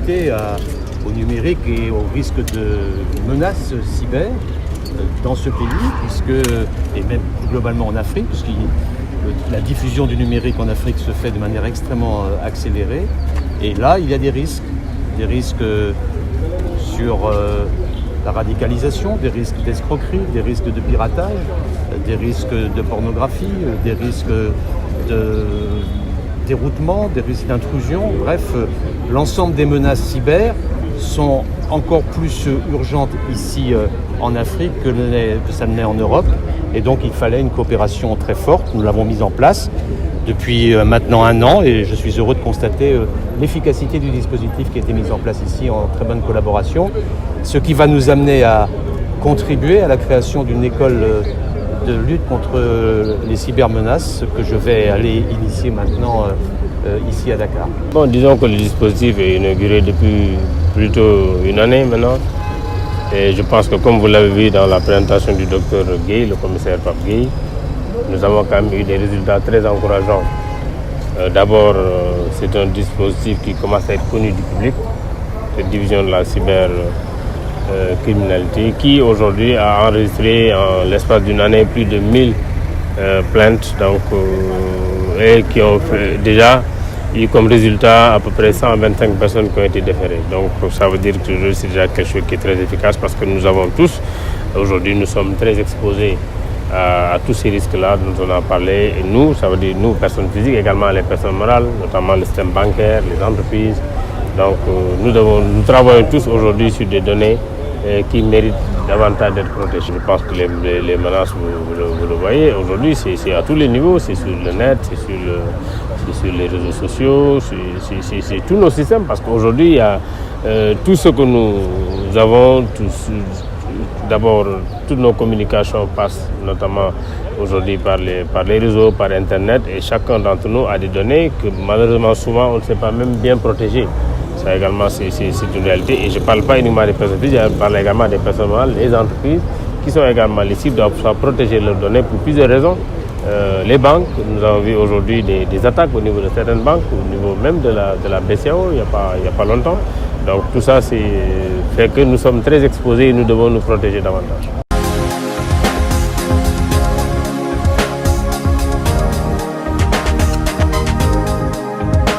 confrontés au numérique et au risque de menaces cyber dans ce pays, et même plus globalement en Afrique, puisque la diffusion du numérique en Afrique se fait de manière extrêmement accélérée. Et là, il y a des risques sur la radicalisation, des risques d'escroquerie, des risques de piratage, des risques de pornographie, des risques de déroutement, des risques d'intrusion. Bref, l'ensemble des menaces cyber sont encore plus urgentes ici en Afrique que ça ne l'est en Europe. Et donc il fallait une coopération très forte. Nous l'avons mise en place depuis maintenant 1 an et je suis heureux de constater l'efficacité du dispositif qui a été mis en place ici en très bonne collaboration. Ce qui va nous amener à contribuer à la création d'une école de lutte contre les cybermenaces que je vais aller initier maintenant ici à Dakar. Bon, disons que le dispositif est inauguré depuis plutôt 1 année maintenant. Et je pense que comme vous l'avez vu dans la présentation du docteur Gueye, le commissaire Pape Gueye, nous avons quand même eu des résultats très encourageants. D'abord, c'est un dispositif qui commence à être connu du public, cette division de la cybercriminalité, qui aujourd'hui a enregistré en l'espace d'1 année plus de 1000 plaintes, et qui ont déjà eu comme résultat à peu près 125 personnes qui ont été déférées. Donc ça veut dire que c'est déjà quelque chose qui est très efficace parce que nous avons tous, aujourd'hui nous sommes très exposés à tous ces risques-là dont on a parlé. Et nous, ça veut dire nous, personnes physiques, également les personnes morales, notamment le système bancaire, les entreprises. Donc nous travaillons tous aujourd'hui sur des données qui méritent davantage d'être protégées. Je pense que les menaces, vous le voyez, aujourd'hui c'est à tous les niveaux, c'est sur le net, c'est sur les réseaux sociaux, c'est tous nos systèmes, parce qu'aujourd'hui, il y a tout ce que nous avons, d'abord, toutes nos communications passent notamment aujourd'hui par les réseaux, par Internet, et chacun d'entre nous a des données que malheureusement souvent on ne sait pas même bien protéger. Ça également, c'est une réalité, et je ne parle pas uniquement des personnes physiques, je parle également des personnes morales, les entreprises qui sont également les cibles, doivent protéger leurs données pour plusieurs raisons. Les banques, nous avons vu aujourd'hui des attaques au niveau de certaines banques, au niveau même de la BCEAO, il n'y a pas longtemps. Donc tout ça fait que nous sommes très exposés et nous devons nous protéger davantage.